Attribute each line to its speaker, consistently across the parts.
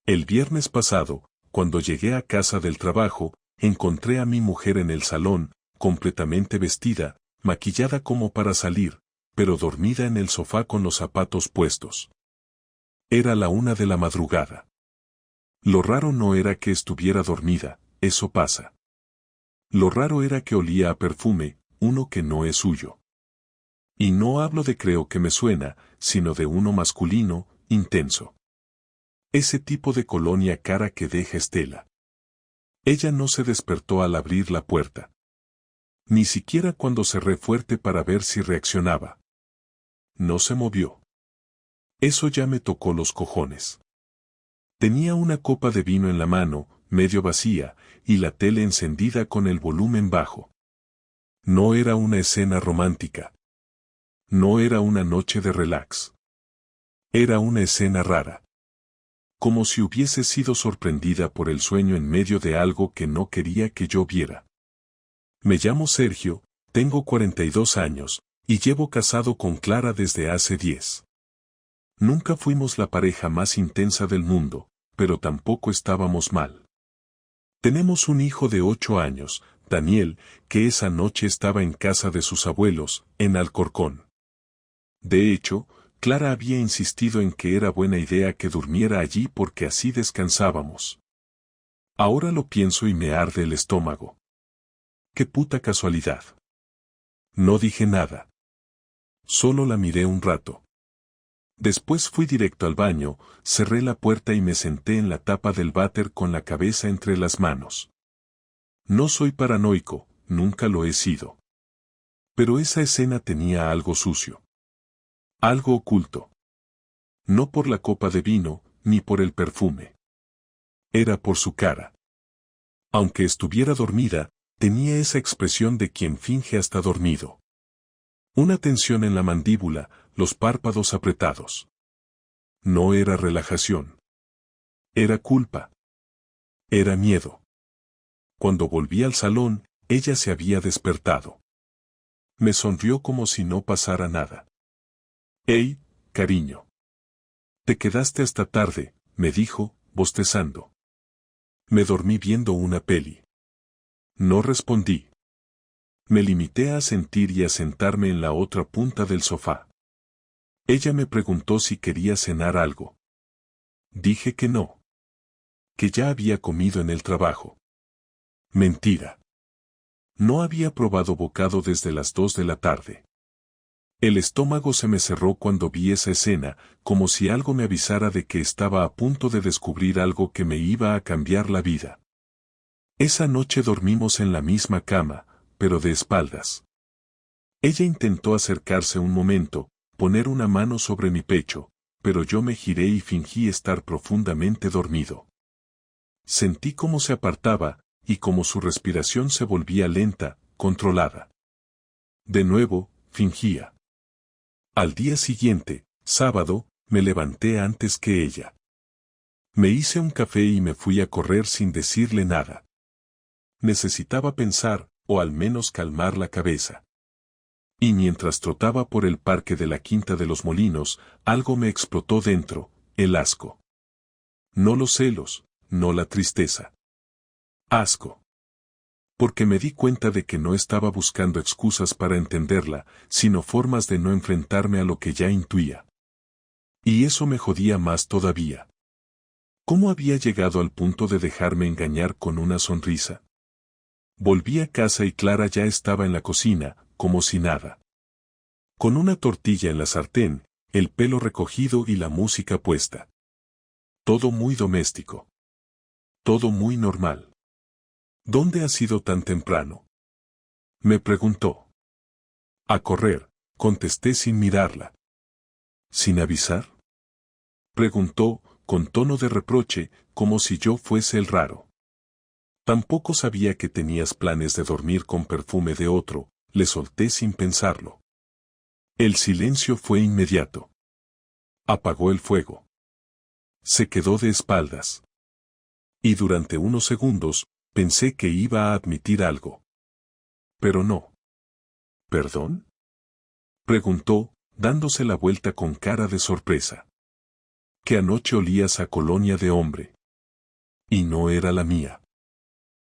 Speaker 1: El viernes pasado, cuando llegué a casa del trabajo, encontré a mi mujer en el salón, completamente vestida, maquillada como para salir, pero dormida en el sofá con los zapatos puestos. Era la 1 de la madrugada. Lo raro no era que estuviera dormida, eso pasa. Lo raro era que olía a perfume, uno que no es suyo. Y no hablo de creo que me suena, sino de uno masculino, intenso. Ese tipo de colonia cara que deja estela. Ella no se despertó al abrir la puerta. Ni siquiera cuando cerré fuerte para ver si reaccionaba. No se movió. Eso ya me tocó los cojones. Tenía una copa de vino en la mano, medio vacía, y la tele encendida con el volumen bajo. No era una escena romántica. No era una noche de relax. Era una escena rara. Como si hubiese sido sorprendida por el sueño en medio de algo que no quería que yo viera. Me llamo Sergio, tengo 42 años, y llevo casado con Clara desde hace 10. Nunca fuimos la pareja más intensa del mundo, pero tampoco estábamos mal. Tenemos un hijo de 8 años, Daniel, que esa noche estaba en casa de sus abuelos, en Alcorcón. De hecho, Clara había insistido en que era buena idea que durmiera allí porque así descansábamos. Ahora lo pienso y me arde el estómago. ¡Qué puta casualidad! No dije nada. Solo la miré un rato. Después fui directo al baño, cerré la puerta y me senté en la tapa del váter con la cabeza entre las manos. No soy paranoico, nunca lo he sido. Pero esa escena tenía algo sucio. Algo oculto. No por la copa de vino, ni por el perfume. Era por su cara. Aunque estuviera dormida, tenía esa expresión de quien finge hasta dormido. Una tensión en la mandíbula, los párpados apretados. No era relajación. Era culpa. Era miedo. Cuando volví al salón, ella se había despertado. Me sonrió como si no pasara nada. «Hey, cariño. Te quedaste hasta tarde», me dijo, bostezando. Me dormí viendo una peli. No respondí. Me limité a sentir y a sentarme en la otra punta del sofá. Ella me preguntó si quería cenar algo. Dije que no. Que ya había comido en el trabajo. Mentira. No había probado bocado desde las 2 de la tarde. El estómago se me cerró cuando vi esa escena, como si algo me avisara de que estaba a punto de descubrir algo que me iba a cambiar la vida. Esa noche dormimos en la misma cama, pero de espaldas. Ella intentó acercarse un momento, poner una mano sobre mi pecho, pero yo me giré y fingí estar profundamente dormido. Sentí cómo se apartaba, y cómo su respiración se volvía lenta, controlada. De nuevo, fingía. Al día siguiente, sábado, me levanté antes que ella. Me hice un café y me fui a correr sin decirle nada. Necesitaba pensar, o al menos calmar la cabeza. Y mientras trotaba por el parque de la Quinta de los Molinos, algo me explotó dentro, el asco. No los celos, no la tristeza. Asco. Porque me di cuenta de que no estaba buscando excusas para entenderla, sino formas de no enfrentarme a lo que ya intuía. Y eso me jodía más todavía. ¿Cómo había llegado al punto de dejarme engañar con una sonrisa? Volví a casa y Clara ya estaba en la cocina, como si nada. Con una tortilla en la sartén, el pelo recogido y la música puesta. Todo muy doméstico. Todo muy normal. ¿Dónde has ido tan temprano?, me preguntó. A correr, contesté sin mirarla. ¿Sin avisar?, preguntó, con tono de reproche, como si yo fuese el raro. Tampoco sabía que tenías planes de dormir con perfume de otro, le solté sin pensarlo. El silencio fue inmediato. Apagó el fuego. Se quedó de espaldas. Y durante unos segundos, pensé que iba a admitir algo. Pero no. ¿Perdón?, preguntó, dándose la vuelta con cara de sorpresa. Que anoche olías a colonia de hombre. Y no era la mía.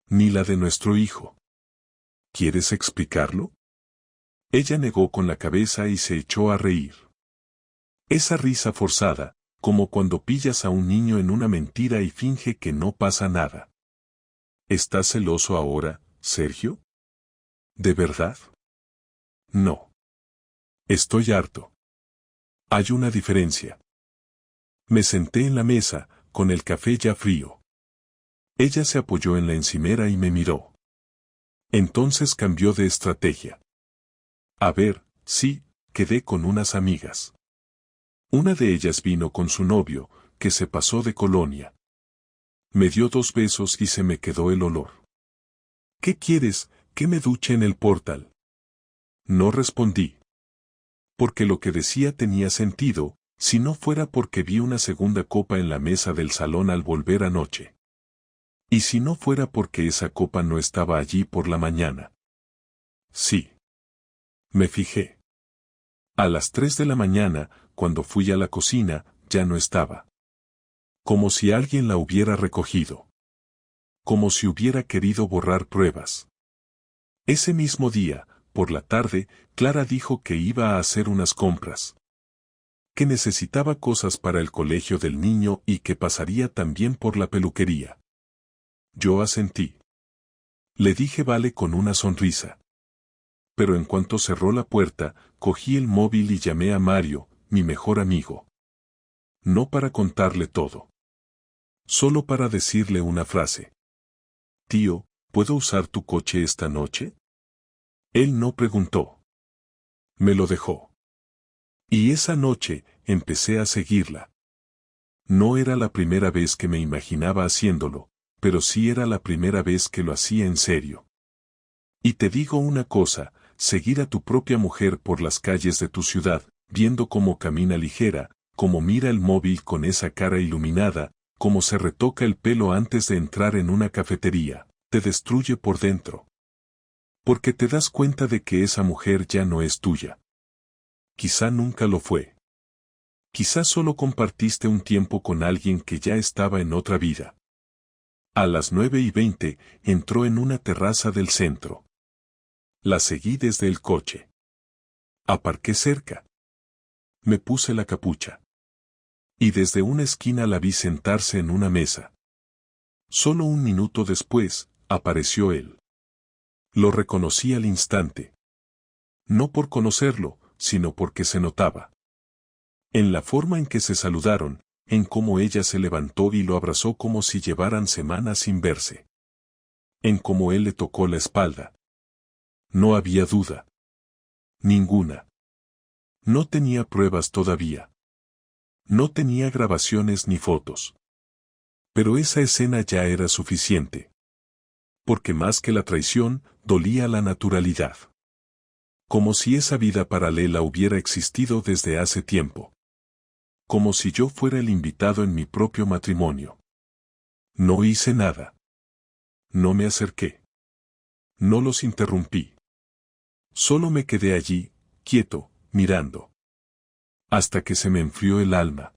Speaker 1: Ni la de nuestro hijo. ¿Quieres explicarlo? Ella negó con la cabeza y se echó a reír. Esa risa forzada, como cuando pillas a un niño en una mentira y finge que no pasa nada. ¿Estás celoso ahora, Sergio? ¿De verdad? No. Estoy harto. Hay una diferencia. Me senté en la mesa, con el café ya frío. Ella se apoyó en la encimera y me miró. Entonces cambió de estrategia. A ver, sí, quedé con unas amigas. Una de ellas vino con su novio, que se pasó de colonia. Me dio 2 besos y se me quedó el olor. ¿Qué quieres, que me duche en el portal? No respondí. Porque lo que decía tenía sentido, si no fuera porque vi una segunda copa en la mesa del salón al volver anoche. Y si no fuera porque esa copa no estaba allí por la mañana. Sí. Me fijé. A las 3 de la mañana, cuando fui a la cocina, ya no estaba. Como si alguien la hubiera recogido. Como si hubiera querido borrar pruebas. Ese mismo día, por la tarde, Clara dijo que iba a hacer unas compras. Que necesitaba cosas para el colegio del niño y que pasaría también por la peluquería. Yo asentí. Le dije vale con una sonrisa. Pero en cuanto cerró la puerta, cogí el móvil y llamé a Mario, mi mejor amigo. No para contarle todo. Solo para decirle una frase. Tío, ¿puedo usar tu coche esta noche? Él no preguntó. Me lo dejó. Y esa noche, empecé a seguirla. No era la primera vez que me imaginaba haciéndolo, pero sí era la primera vez que lo hacía en serio. Y te digo una cosa, seguir a tu propia mujer por las calles de tu ciudad, viendo cómo camina ligera, cómo mira el móvil con esa cara iluminada, cómo se retoca el pelo antes de entrar en una cafetería, te destruye por dentro. Porque te das cuenta de que esa mujer ya no es tuya. Quizá nunca lo fue. Quizá solo compartiste un tiempo con alguien que ya estaba en otra vida. A las 9:20 entró en una terraza del centro. La seguí desde el coche. Aparqué cerca. Me puse la capucha. Y desde una esquina la vi sentarse en una mesa. Solo un minuto después, apareció él. Lo reconocí al instante. No por conocerlo, sino porque se notaba. En la forma en que se saludaron, en cómo ella se levantó y lo abrazó como si llevaran semanas sin verse. En cómo él le tocó la espalda. No había duda. Ninguna. No tenía pruebas todavía. No tenía grabaciones ni fotos. Pero esa escena ya era suficiente. Porque más que la traición, dolía la naturalidad. Como si esa vida paralela hubiera existido desde hace tiempo. Como si yo fuera el invitado en mi propio matrimonio. No hice nada. No me acerqué. No los interrumpí. Solo me quedé allí, quieto, mirando. Hasta que se me enfrió el alma.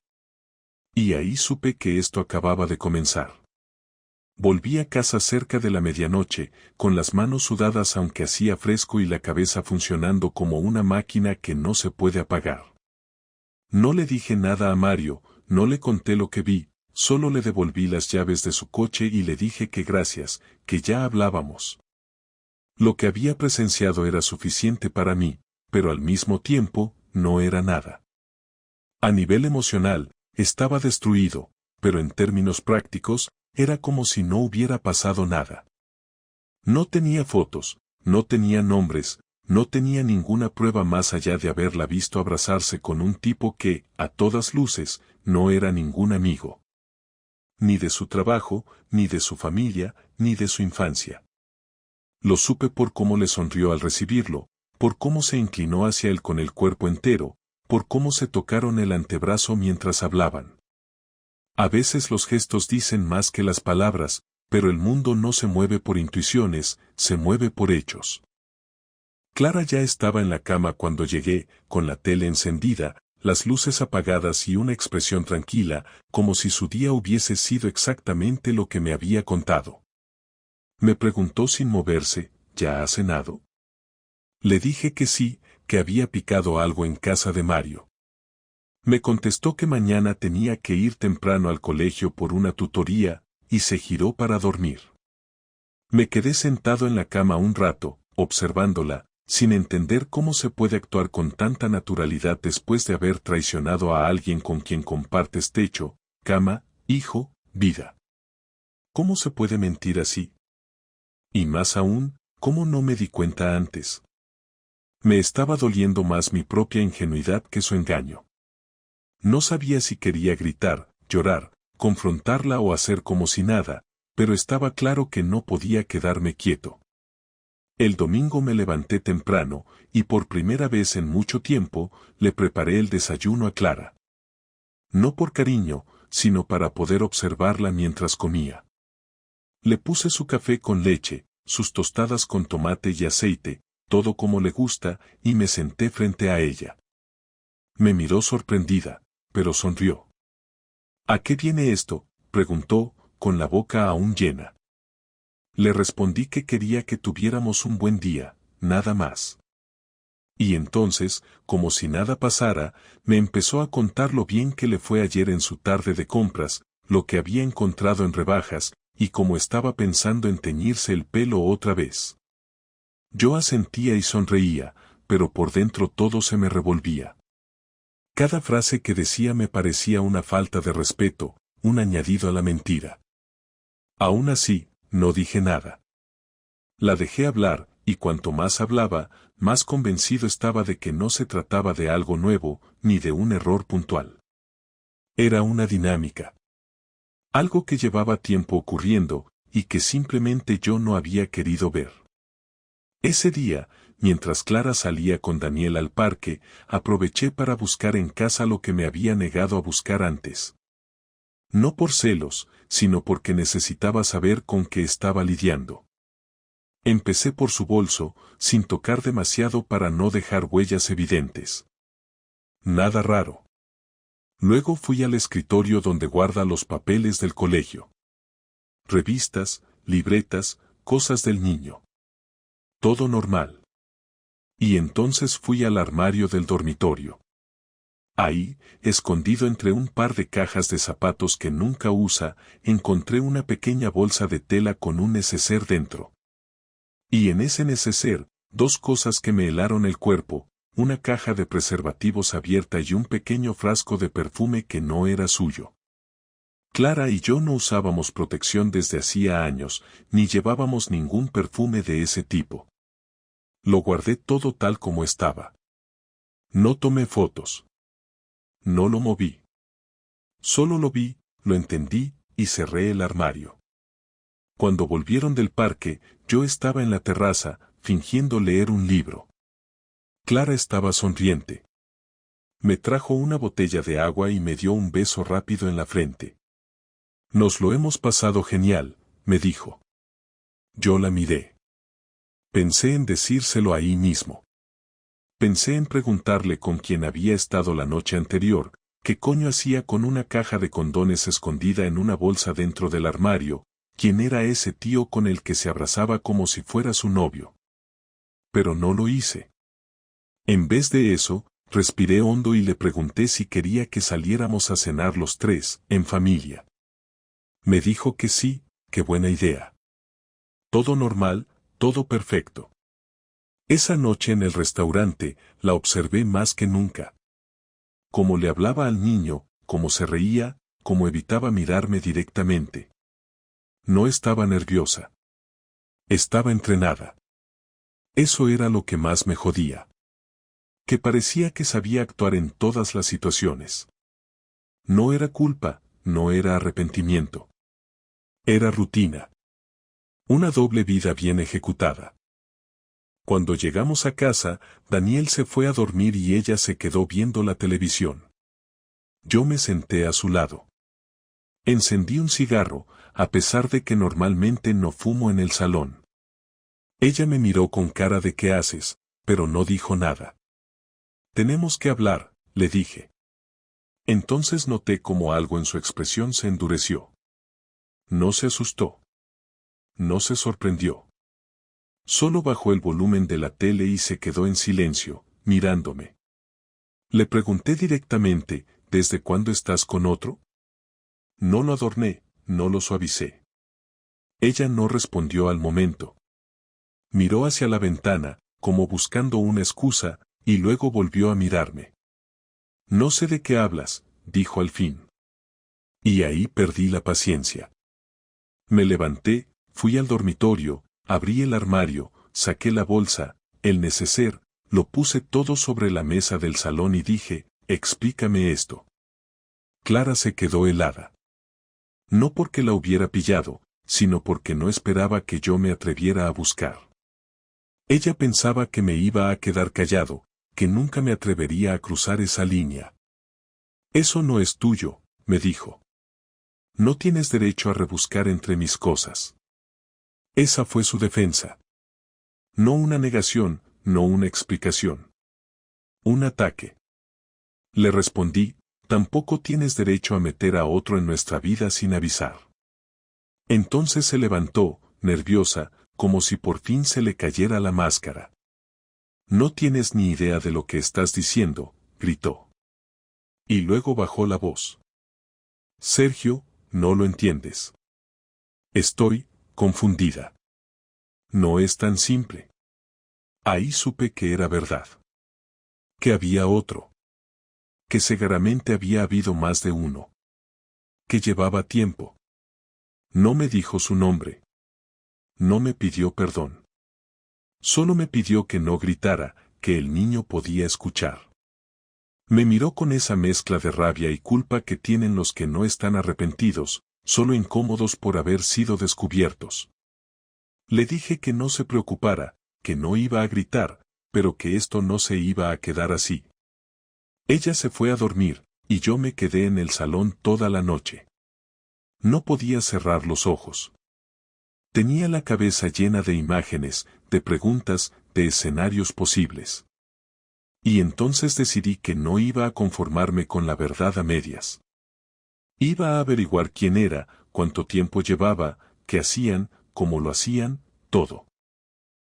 Speaker 1: Y ahí supe que esto acababa de comenzar. Volví a casa cerca de la medianoche, con las manos sudadas aunque hacía fresco y la cabeza funcionando como una máquina que no se puede apagar. No le dije nada a Mario, no le conté lo que vi, solo le devolví las llaves de su coche y le dije que gracias, que ya hablábamos. Lo que había presenciado era suficiente para mí, pero al mismo tiempo, no era nada. A nivel emocional, estaba destruido, pero en términos prácticos, era como si no hubiera pasado nada. No tenía fotos, no tenía nombres, no tenía ninguna prueba más allá de haberla visto abrazarse con un tipo que, a todas luces, no era ningún amigo. Ni de su trabajo, ni de su familia, ni de su infancia. Lo supe por cómo le sonrió al recibirlo, por cómo se inclinó hacia él con el cuerpo entero, por cómo se tocaron el antebrazo mientras hablaban. A veces los gestos dicen más que las palabras, pero el mundo no se mueve por intuiciones, se mueve por hechos. Clara ya estaba en la cama cuando llegué, con la tele encendida, las luces apagadas y una expresión tranquila, como si su día hubiese sido exactamente lo que me había contado. Me preguntó sin moverse, ¿ya ha cenado? Le dije que sí, que había picado algo en casa de Mario. Me contestó que mañana tenía que ir temprano al colegio por una tutoría, y se giró para dormir. Me quedé sentado en la cama un rato, observándola, sin entender cómo se puede actuar con tanta naturalidad después de haber traicionado a alguien con quien compartes techo, cama, hijo, vida. ¿Cómo se puede mentir así? Y más aún, ¿cómo no me di cuenta antes? Me estaba doliendo más mi propia ingenuidad que su engaño. No sabía si quería gritar, llorar, confrontarla o hacer como si nada, pero estaba claro que no podía quedarme quieto. El domingo me levanté temprano, y por primera vez en mucho tiempo, le preparé el desayuno a Clara. No por cariño, sino para poder observarla mientras comía. Le puse su café con leche, sus tostadas con tomate y aceite, todo como le gusta, y me senté frente a ella. Me miró sorprendida, pero sonrió. ¿A qué viene esto?, preguntó, con la boca aún llena. Le respondí que quería que tuviéramos un buen día, nada más. Y entonces, como si nada pasara, me empezó a contar lo bien que le fue ayer en su tarde de compras, lo que había encontrado en rebajas, y cómo estaba pensando en teñirse el pelo otra vez. Yo asentía y sonreía, pero por dentro todo se me revolvía. Cada frase que decía me parecía una falta de respeto, un añadido a la mentira. Aún así, no dije nada. La dejé hablar, y cuanto más hablaba, más convencido estaba de que no se trataba de algo nuevo, ni de un error puntual. Era una dinámica. Algo que llevaba tiempo ocurriendo, y que simplemente yo no había querido ver. Ese día, mientras Clara salía con Daniel al parque, aproveché para buscar en casa lo que me había negado a buscar antes. No por celos, sino porque necesitaba saber con qué estaba lidiando. Empecé por su bolso, sin tocar demasiado para no dejar huellas evidentes. Nada raro. Luego fui al escritorio donde guarda los papeles del colegio. Revistas, libretas, cosas del niño. Todo normal. Y entonces fui al armario del dormitorio. Ahí, escondido entre un par de cajas de zapatos que nunca usa, encontré una pequeña bolsa de tela con un neceser dentro. Y en ese neceser, dos cosas que me helaron el cuerpo, una caja de preservativos abierta y un pequeño frasco de perfume que no era suyo. Clara y yo no usábamos protección desde hacía años, ni llevábamos ningún perfume de ese tipo. Lo guardé todo tal como estaba. No tomé fotos. No lo moví. Solo lo vi, lo entendí, y cerré el armario. Cuando volvieron del parque, yo estaba en la terraza, fingiendo leer un libro. Clara estaba sonriente. Me trajo una botella de agua y me dio un beso rápido en la frente. Nos lo hemos pasado genial, me dijo. Yo la miré. Pensé en decírselo ahí mismo. Pensé en preguntarle con quién había estado la noche anterior, qué coño hacía con una caja de condones escondida en una bolsa dentro del armario, quién era ese tío con el que se abrazaba como si fuera su novio. Pero no lo hice. En vez de eso, respiré hondo y le pregunté si quería que saliéramos a cenar los tres, en familia. Me dijo que sí, qué buena idea. Todo normal, todo perfecto. Esa noche en el restaurante, la observé más que nunca. Cómo le hablaba al niño, cómo se reía, cómo evitaba mirarme directamente. No estaba nerviosa. Estaba entrenada. Eso era lo que más me jodía. Que parecía que sabía actuar en todas las situaciones. No era culpa, no era arrepentimiento. Era rutina. Una doble vida bien ejecutada. Cuando llegamos a casa, Daniel se fue a dormir y ella se quedó viendo la televisión. Yo me senté a su lado. Encendí un cigarro, a pesar de que normalmente no fumo en el salón. Ella me miró con cara de ¿qué haces?, pero no dijo nada. Tenemos que hablar, le dije. Entonces noté como algo en su expresión se endureció. No se asustó. No se sorprendió. Solo bajó el volumen de la tele y se quedó en silencio, mirándome. Le pregunté directamente, ¿desde cuándo estás con otro? No lo adorné, no lo suavicé. Ella no respondió al momento. Miró hacia la ventana, como buscando una excusa, y luego volvió a mirarme. No sé de qué hablas, dijo al fin. Y ahí perdí la paciencia. Me levanté, fui al dormitorio, abrí el armario, saqué la bolsa, el neceser, lo puse todo sobre la mesa del salón y dije, explícame esto. Clara se quedó helada. No porque la hubiera pillado, sino porque no esperaba que yo me atreviera a buscar. Ella pensaba que me iba a quedar callado, que nunca me atrevería a cruzar esa línea. Eso no es tuyo, me dijo. No tienes derecho a rebuscar entre mis cosas. Esa fue su defensa. No una negación, no una explicación. Un ataque. Le respondí, tampoco tienes derecho a meter a otro en nuestra vida sin avisar. Entonces se levantó, nerviosa, como si por fin se le cayera la máscara. No tienes ni idea de lo que estás diciendo, gritó. Y luego bajó la voz. Sergio, no lo entiendes. Estoy confundida. No es tan simple. Ahí supe que era verdad. Que había otro. Que seguramente había habido más de uno. Que llevaba tiempo. No me dijo su nombre. No me pidió perdón. Solo me pidió que no gritara, que el niño podía escuchar. Me miró con esa mezcla de rabia y culpa que tienen los que no están arrepentidos, solo incómodos por haber sido descubiertos. Le dije que no se preocupara, que no iba a gritar, pero que esto no se iba a quedar así. Ella se fue a dormir, y yo me quedé en el salón toda la noche. No podía cerrar los ojos. Tenía la cabeza llena de imágenes, de preguntas, de escenarios posibles. Y entonces decidí que no iba a conformarme con la verdad a medias. Iba a averiguar quién era, cuánto tiempo llevaba, qué hacían, cómo lo hacían, todo.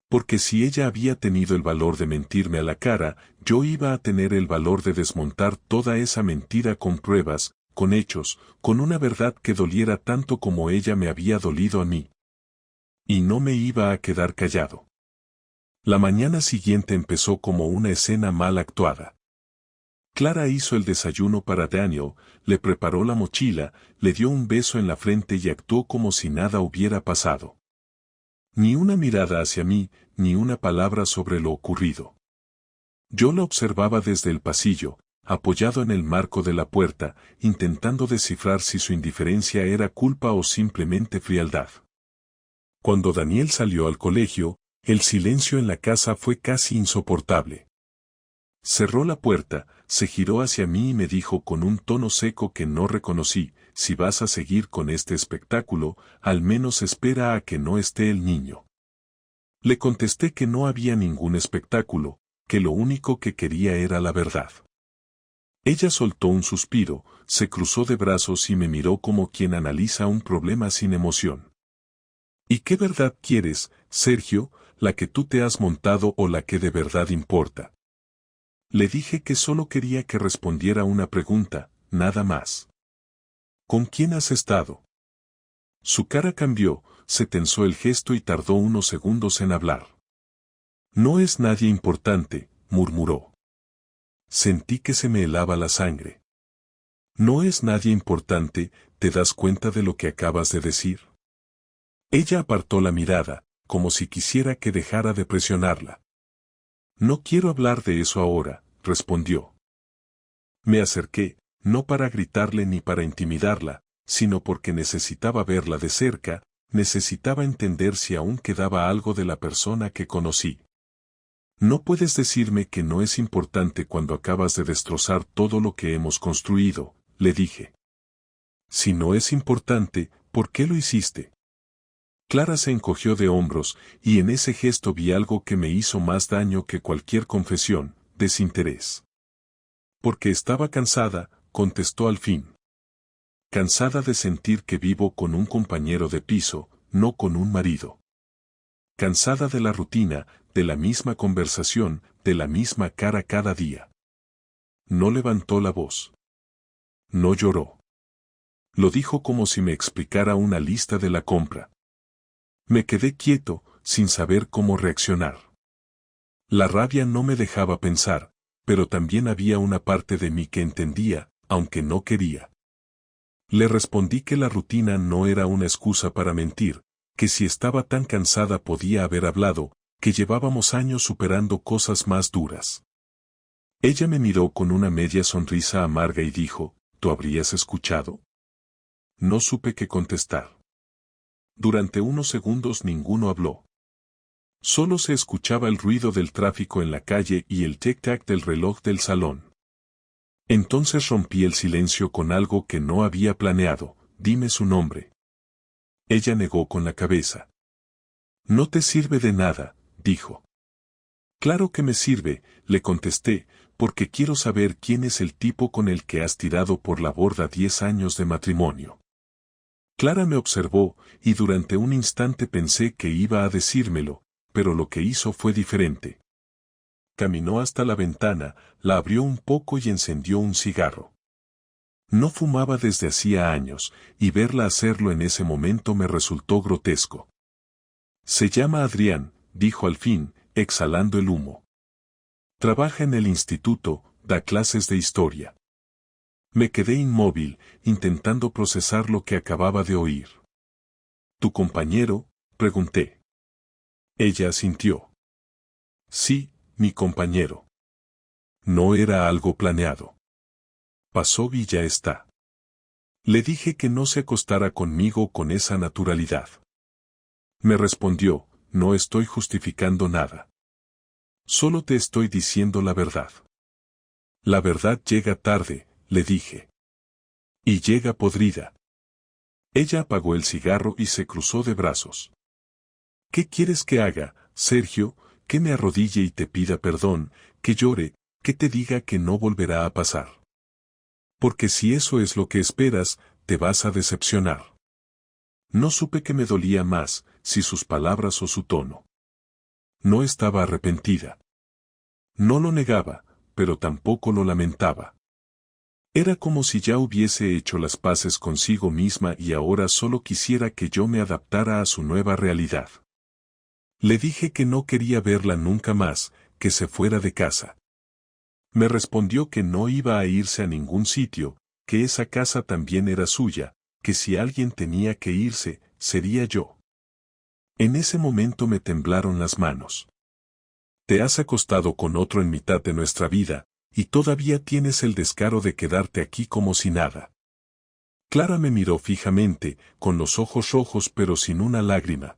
Speaker 1: Porque si ella había tenido el valor de mentirme a la cara, yo iba a tener el valor de desmontar toda esa mentira con pruebas, con hechos, con una verdad que doliera tanto como ella me había dolido a mí. Y no me iba a quedar callado. La mañana siguiente empezó como una escena mal actuada. Clara hizo el desayuno para Daniel, le preparó la mochila, le dio un beso en la frente y actuó como si nada hubiera pasado. Ni una mirada hacia mí, ni una palabra sobre lo ocurrido. Yo la observaba desde el pasillo, apoyado en el marco de la puerta, intentando descifrar si su indiferencia era culpa o simplemente frialdad. Cuando Daniel salió al colegio, el silencio en la casa fue casi insoportable. Cerró la puerta, se giró hacia mí y me dijo con un tono seco que no reconocí, si vas a seguir con este espectáculo, al menos espera a que no esté el niño. Le contesté que no había ningún espectáculo, que lo único que quería era la verdad. Ella soltó un suspiro, se cruzó de brazos y me miró como quien analiza un problema sin emoción. ¿Y qué verdad quieres, Sergio, la que tú te has montado o la que de verdad importa? Le dije que solo quería que respondiera una pregunta, nada más. ¿Con quién has estado? Su cara cambió, se tensó el gesto y tardó unos segundos en hablar. No es nadie importante, murmuró. Sentí que se me helaba la sangre. No es nadie importante, ¿te das cuenta de lo que acabas de decir? Ella apartó la mirada, como si quisiera que dejara de presionarla. No quiero hablar de eso ahora, respondió. Me acerqué, no para gritarle ni para intimidarla, sino porque necesitaba verla de cerca, necesitaba entender si aún quedaba algo de la persona que conocí. No puedes decirme que no es importante cuando acabas de destrozar todo lo que hemos construido, le dije. Si no es importante, ¿por qué lo hiciste? Clara se encogió de hombros, y en ese gesto vi algo que me hizo más daño que cualquier confesión, desinterés. Porque estaba cansada, contestó al fin. Cansada de sentir que vivo con un compañero de piso, no con un marido. Cansada de la rutina, de la misma conversación, de la misma cara cada día. No levantó la voz. No lloró. Lo dijo como si me explicara una lista de la compra. Me quedé quieto, sin saber cómo reaccionar. La rabia no me dejaba pensar, pero también había una parte de mí que entendía, aunque no quería. Le respondí que la rutina no era una excusa para mentir, que si estaba tan cansada podía haber hablado, que llevábamos años superando cosas más duras. Ella me miró con una media sonrisa amarga y dijo, ¿tú habrías escuchado? No supe qué contestar. Durante unos segundos ninguno habló. Solo se escuchaba el ruido del tráfico en la calle y el tic-tac del reloj del salón. Entonces rompí el silencio con algo que no había planeado, dime su nombre. Ella negó con la cabeza. No te sirve de nada, dijo. Claro que me sirve, le contesté, porque quiero saber quién es el tipo con el que has tirado por la borda 10 años de matrimonio. Clara me observó, y durante un instante pensé que iba a decírmelo, pero lo que hizo fue diferente. Caminó hasta la ventana, la abrió un poco y encendió un cigarro. No fumaba desde hacía años, y verla hacerlo en ese momento me resultó grotesco. Se llama Adrián, dijo al fin, exhalando el humo. Trabaja en el instituto, da clases de historia. Me quedé inmóvil, intentando procesar lo que acababa de oír. ¿Tu compañero? Pregunté. Ella asintió. Sí, mi compañero. No era algo planeado. Pasó y ya está. Le dije que no se acostara conmigo con esa naturalidad. Me respondió, no estoy justificando nada. Solo te estoy diciendo la verdad. La verdad llega tarde, le dije. Y llega podrida. Ella apagó el cigarro y se cruzó de brazos. ¿Qué quieres que haga, Sergio? Que me arrodille y te pida perdón, que llore, que te diga que no volverá a pasar. Porque si eso es lo que esperas, te vas a decepcionar. No supe que me dolía más, si sus palabras o su tono. No estaba arrepentida. No lo negaba, pero tampoco lo lamentaba. Era como si ya hubiese hecho las paces consigo misma y ahora solo quisiera que yo me adaptara a su nueva realidad. Le dije que no quería verla nunca más, que se fuera de casa. Me respondió que no iba a irse a ningún sitio, que esa casa también era suya, que si alguien tenía que irse, sería yo. En ese momento me temblaron las manos. Te has acostado con otro en mitad de nuestra vida, y todavía tienes el descaro de quedarte aquí como si nada. Clara me miró fijamente, con los ojos rojos pero sin una lágrima.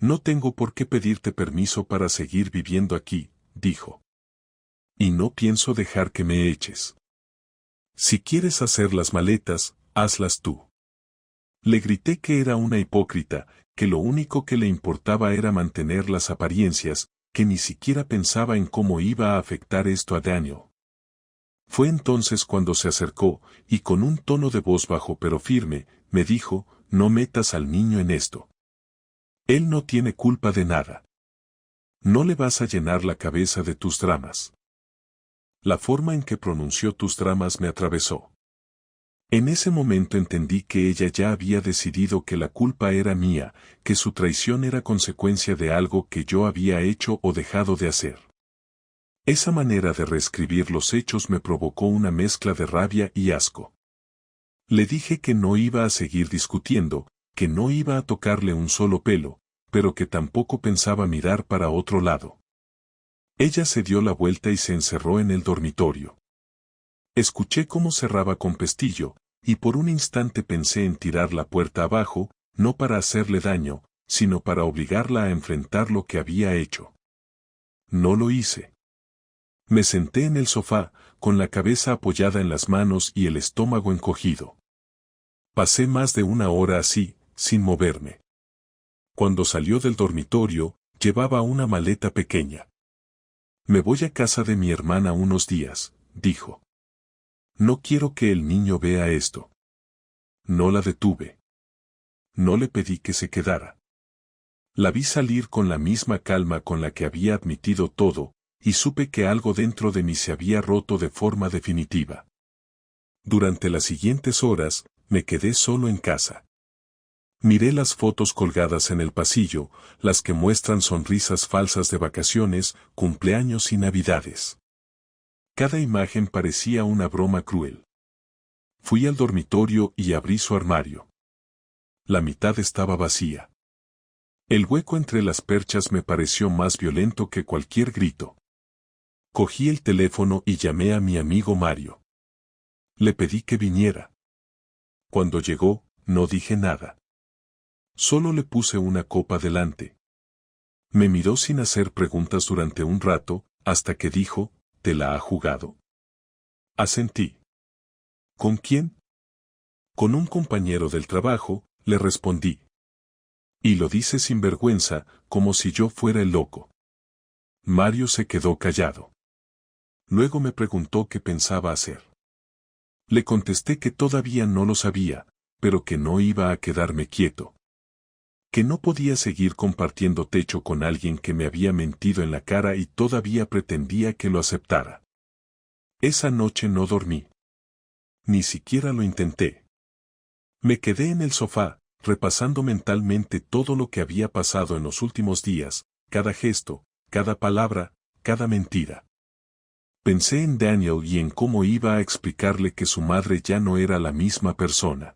Speaker 1: No tengo por qué pedirte permiso para seguir viviendo aquí, dijo. Y no pienso dejar que me eches. Si quieres hacer las maletas, hazlas tú. Le grité que era una hipócrita, que lo único que le importaba era mantener las apariencias, que ni siquiera pensaba en cómo iba a afectar esto a Daniel. Fue entonces cuando se acercó, y con un tono de voz bajo pero firme, me dijo, no metas al niño en esto. Él no tiene culpa de nada. No le vas a llenar la cabeza de tus dramas. La forma en que pronunció tus dramas me atravesó. En ese momento entendí que ella ya había decidido que la culpa era mía, que su traición era consecuencia de algo que yo había hecho o dejado de hacer. Esa manera de reescribir los hechos me provocó una mezcla de rabia y asco. Le dije que no iba a seguir discutiendo, que no iba a tocarle un solo pelo, pero que tampoco pensaba mirar para otro lado. Ella se dio la vuelta y se encerró en el dormitorio. Escuché cómo cerraba con pestillo, y por un instante pensé en tirar la puerta abajo, no para hacerle daño, sino para obligarla a enfrentar lo que había hecho. No lo hice. Me senté en el sofá, con la cabeza apoyada en las manos y el estómago encogido. Pasé más de una hora así, sin moverme. Cuando salió del dormitorio, llevaba una maleta pequeña. Me voy a casa de mi hermana unos días, dijo. No quiero que el niño vea esto. No la detuve. No le pedí que se quedara. La vi salir con la misma calma con la que había admitido todo, y supe que algo dentro de mí se había roto de forma definitiva. Durante las siguientes horas, me quedé solo en casa. Miré las fotos colgadas en el pasillo, las que muestran sonrisas falsas de vacaciones, cumpleaños y navidades. Cada imagen parecía una broma cruel. Fui al dormitorio y abrí su armario. La mitad estaba vacía. El hueco entre las perchas me pareció más violento que cualquier grito. Cogí el teléfono y llamé a mi amigo Mario. Le pedí que viniera. Cuando llegó, no dije nada. Solo le puse una copa delante. Me miró sin hacer preguntas durante un rato, hasta que dijo, ¿te la ha jugado? Asentí. ¿Con quién? Con un compañero del trabajo, le respondí. Y lo dice sin vergüenza, como si yo fuera el loco. Mario se quedó callado. Luego me preguntó qué pensaba hacer. Le contesté que todavía no lo sabía, pero que no iba a quedarme quieto. Que no podía seguir compartiendo techo con alguien que me había mentido en la cara y todavía pretendía que lo aceptara. Esa noche no dormí. Ni siquiera lo intenté. Me quedé en el sofá, repasando mentalmente todo lo que había pasado en los últimos días, cada gesto, cada palabra, cada mentira. Pensé en Daniel y en cómo iba a explicarle que su madre ya no era la misma persona.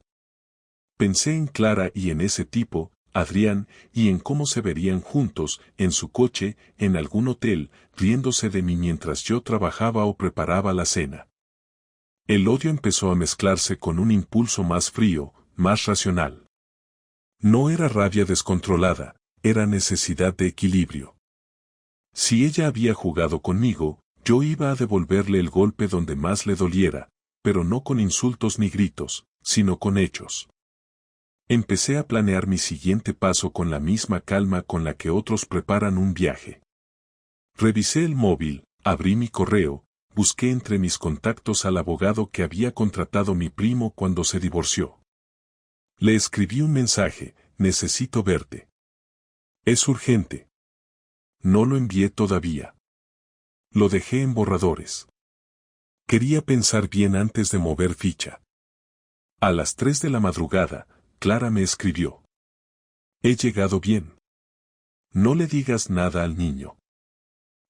Speaker 1: Pensé en Clara y en ese tipo, Adrián, y en cómo se verían juntos, en su coche, en algún hotel, riéndose de mí mientras yo trabajaba o preparaba la cena. El odio empezó a mezclarse con un impulso más frío, más racional. No era rabia descontrolada, era necesidad de equilibrio. Si ella había jugado conmigo, yo iba a devolverle el golpe donde más le doliera, pero no con insultos ni gritos, sino con hechos. Empecé a planear mi siguiente paso con la misma calma con la que otros preparan un viaje. Revisé el móvil, abrí mi correo, busqué entre mis contactos al abogado que había contratado mi primo cuando se divorció. Le escribí un mensaje, necesito verte. Es urgente. No lo envié todavía. Lo dejé en borradores. Quería pensar bien antes de mover ficha. A las 3 de la madrugada, Clara me escribió. He llegado bien. No le digas nada al niño.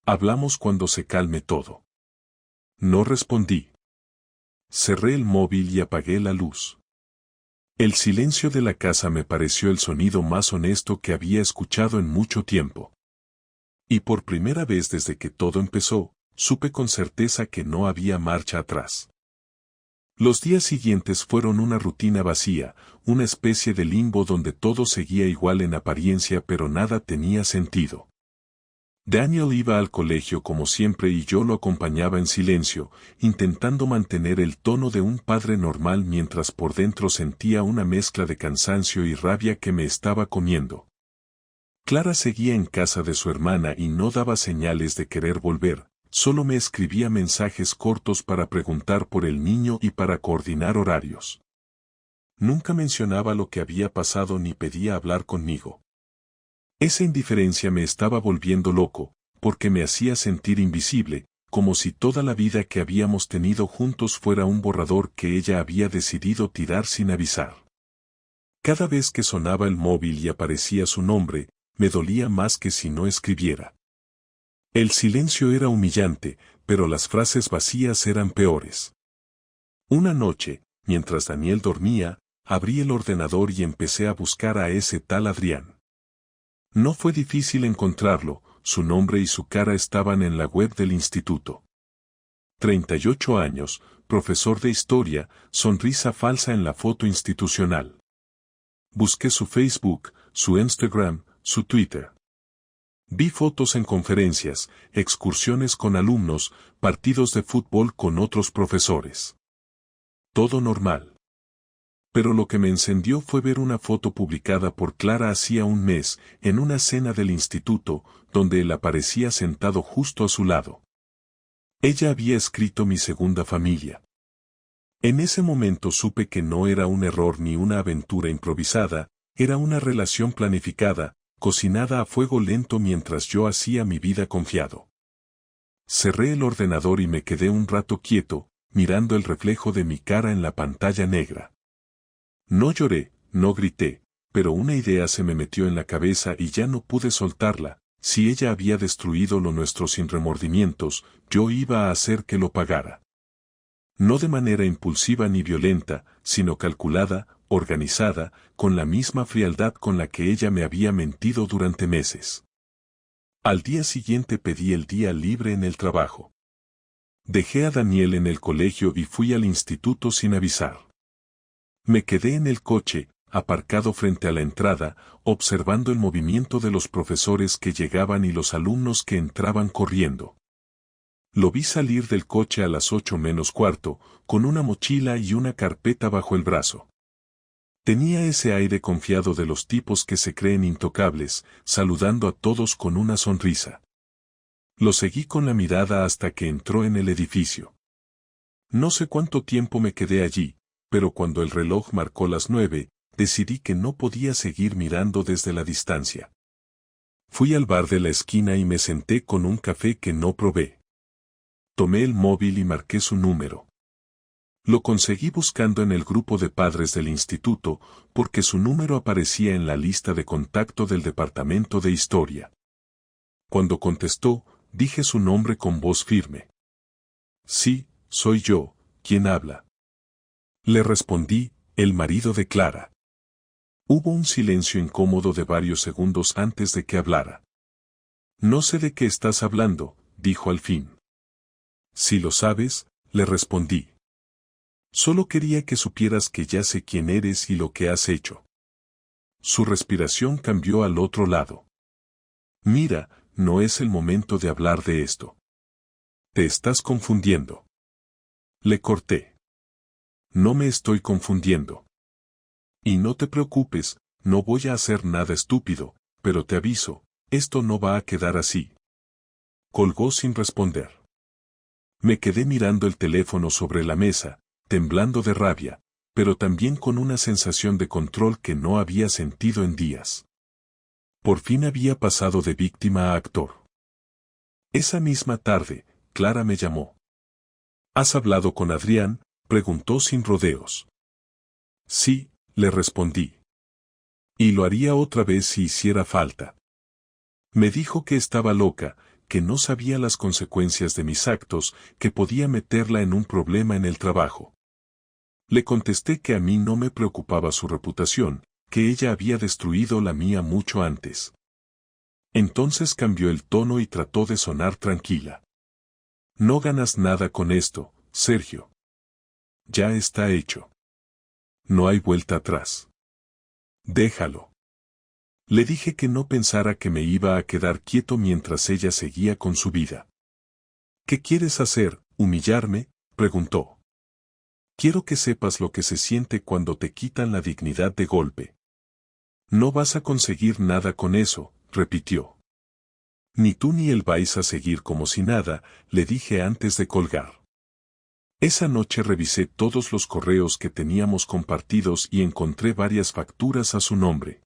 Speaker 1: Hablamos cuando se calme todo. No respondí. Cerré el móvil y apagué la luz. El silencio de la casa me pareció el sonido más honesto que había escuchado en mucho tiempo. Y por primera vez desde que todo empezó, supe con certeza que no había marcha atrás. Los días siguientes fueron una rutina vacía, una especie de limbo donde todo seguía igual en apariencia pero nada tenía sentido. Daniel iba al colegio como siempre y yo lo acompañaba en silencio, intentando mantener el tono de un padre normal mientras por dentro sentía una mezcla de cansancio y rabia que me estaba comiendo. Clara seguía en casa de su hermana y no daba señales de querer volver, solo me escribía mensajes cortos para preguntar por el niño y para coordinar horarios. Nunca mencionaba lo que había pasado ni pedía hablar conmigo. Esa indiferencia me estaba volviendo loco, porque me hacía sentir invisible, como si toda la vida que habíamos tenido juntos fuera un borrador que ella había decidido tirar sin avisar. Cada vez que sonaba el móvil y aparecía su nombre, me dolía más que si no escribiera. El silencio era humillante, pero las frases vacías eran peores. Una noche, mientras Daniel dormía, abrí el ordenador y empecé a buscar a ese tal Adrián. No fue difícil encontrarlo, su nombre y su cara estaban en la web del instituto. 38 años, profesor de historia, sonrisa falsa en la foto institucional. Busqué su Facebook, su Instagram, su Twitter. Vi fotos en conferencias, excursiones con alumnos, partidos de fútbol con otros profesores. Todo normal. Pero lo que me encendió fue ver una foto publicada por Clara hacía un mes, en una cena del instituto, donde él aparecía sentado justo a su lado. Ella había escrito mi segunda familia. En ese momento supe que no era un error ni una aventura improvisada, era una relación planificada, cocinada a fuego lento mientras yo hacía mi vida confiado. Cerré el ordenador y me quedé un rato quieto, mirando el reflejo de mi cara en la pantalla negra. No lloré, no grité, pero una idea se me metió en la cabeza y ya no pude soltarla. Si ella había destruido lo nuestro sin remordimientos, yo iba a hacer que lo pagara. No de manera impulsiva ni violenta, sino calculada, organizada, con la misma frialdad con la que ella me había mentido durante meses. Al día siguiente pedí el día libre en el trabajo. Dejé a Daniel en el colegio y fui al instituto sin avisar. Me quedé en el coche, aparcado frente a la entrada, observando el movimiento de los profesores que llegaban y los alumnos que entraban corriendo. Lo vi salir del coche a las 8:45, con una mochila y una carpeta bajo el brazo. Tenía ese aire confiado de los tipos que se creen intocables, saludando a todos con una sonrisa. Lo seguí con la mirada hasta que entró en el edificio. No sé cuánto tiempo me quedé allí, pero cuando el reloj marcó las 9, decidí que no podía seguir mirando desde la distancia. Fui al bar de la esquina y me senté con un café que no probé. Tomé el móvil y marqué su número. Lo conseguí buscando en el grupo de padres del instituto, porque su número aparecía en la lista de contacto del departamento de historia. Cuando contestó, dije su nombre con voz firme. Sí, soy yo, ¿quién habla? Le respondí, el marido de Clara. Hubo un silencio incómodo de varios segundos antes de que hablara. No sé de qué estás hablando, dijo al fin. Si lo sabes, le respondí. Solo quería que supieras que ya sé quién eres y lo que has hecho. Su respiración cambió al otro lado. Mira, no es el momento de hablar de esto. Te estás confundiendo. Le corté. No me estoy confundiendo. Y no te preocupes, no voy a hacer nada estúpido, pero te aviso, esto no va a quedar así. Colgó sin responder. Me quedé mirando el teléfono sobre la mesa, temblando de rabia, pero también con una sensación de control que no había sentido en días. Por fin había pasado de víctima a actor. Esa misma tarde, Clara me llamó. ¿Has hablado con Adrián?, preguntó sin rodeos. Sí, le respondí. Y lo haría otra vez si hiciera falta. Me dijo que estaba loca, que no sabía las consecuencias de mis actos, que podía meterla en un problema en el trabajo. Le contesté que a mí no me preocupaba su reputación, que ella había destruido la mía mucho antes. Entonces cambió el tono y trató de sonar tranquila. No ganas nada con esto, Sergio. Ya está hecho. No hay vuelta atrás. Déjalo. Le dije que no pensara que me iba a quedar quieto mientras ella seguía con su vida. ¿Qué quieres hacer, humillarme?, preguntó. Quiero que sepas lo que se siente cuando te quitan la dignidad de golpe. No vas a conseguir nada con eso, repitió. Ni tú ni él vais a seguir como si nada, le dije antes de colgar. Esa noche revisé todos los correos que teníamos compartidos y encontré varias facturas a su nombre.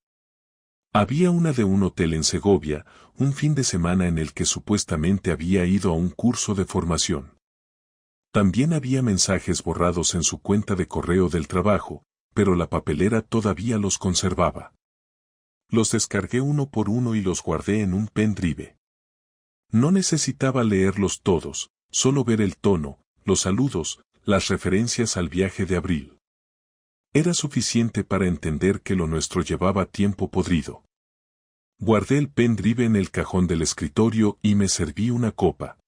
Speaker 1: Había una de un hotel en Segovia, un fin de semana en el que supuestamente había ido a un curso de formación. También había mensajes borrados en su cuenta de correo del trabajo, pero la papelera todavía los conservaba. Los descargué uno por uno y los guardé en un pendrive. No necesitaba leerlos todos, solo ver el tono, los saludos, las referencias al viaje de abril. Era suficiente para entender que lo nuestro llevaba tiempo podrido. Guardé el pendrive en el cajón del escritorio y me serví una copa.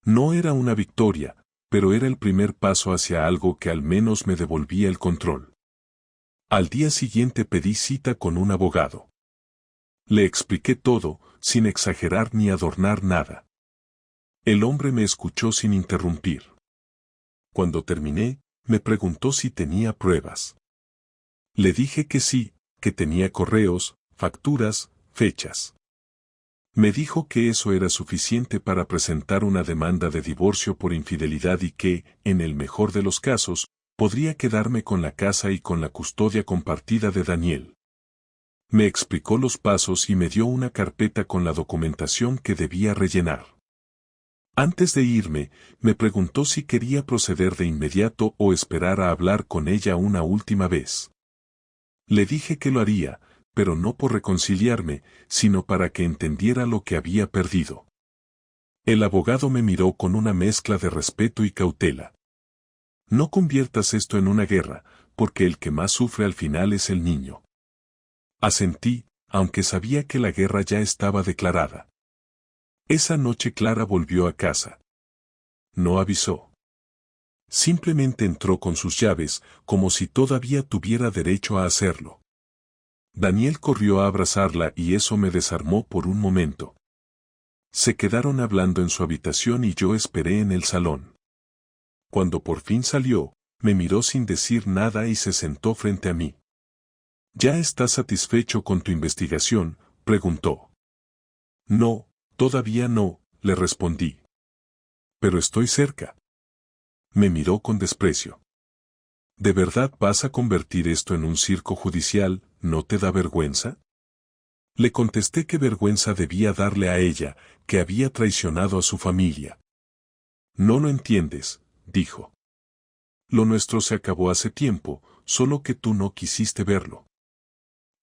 Speaker 1: No era una victoria, pero era el primer paso hacia algo que al menos me devolvía el control. Al día siguiente pedí cita con un abogado. Le expliqué todo, sin exagerar ni adornar nada. El hombre me escuchó sin interrumpir. Cuando terminé, me preguntó si tenía pruebas. Le dije que sí, que tenía correos, facturas, fechas. Me dijo que eso era suficiente para presentar una demanda de divorcio por infidelidad y que, en el mejor de los casos, podría quedarme con la casa y con la custodia compartida de Daniel. Me explicó los pasos y me dio una carpeta con la documentación que debía rellenar. Antes de irme, me preguntó si quería proceder de inmediato o esperar a hablar con ella una última vez. Le dije que lo haría, pero no por reconciliarme, sino para que entendiera lo que había perdido. El abogado me miró con una mezcla de respeto y cautela. No conviertas esto en una guerra, porque el que más sufre al final es el niño. Asentí, aunque sabía que la guerra ya estaba declarada. Esa noche Clara volvió a casa. No avisó. Simplemente entró con sus llaves, como si todavía tuviera derecho a hacerlo. Daniel corrió a abrazarla y eso me desarmó por un momento. Se quedaron hablando en su habitación y yo esperé en el salón. Cuando por fin salió, me miró sin decir nada y se sentó frente a mí. ¿Ya estás satisfecho con tu investigación?, preguntó. No, todavía no, le respondí. Pero estoy cerca. Me miró con desprecio. ¿De verdad vas a convertir esto en un circo judicial? ¿No te da vergüenza? Le contesté que vergüenza debía darle a ella, que había traicionado a su familia. No lo entiendes, dijo. Lo nuestro se acabó hace tiempo, solo que tú no quisiste verlo.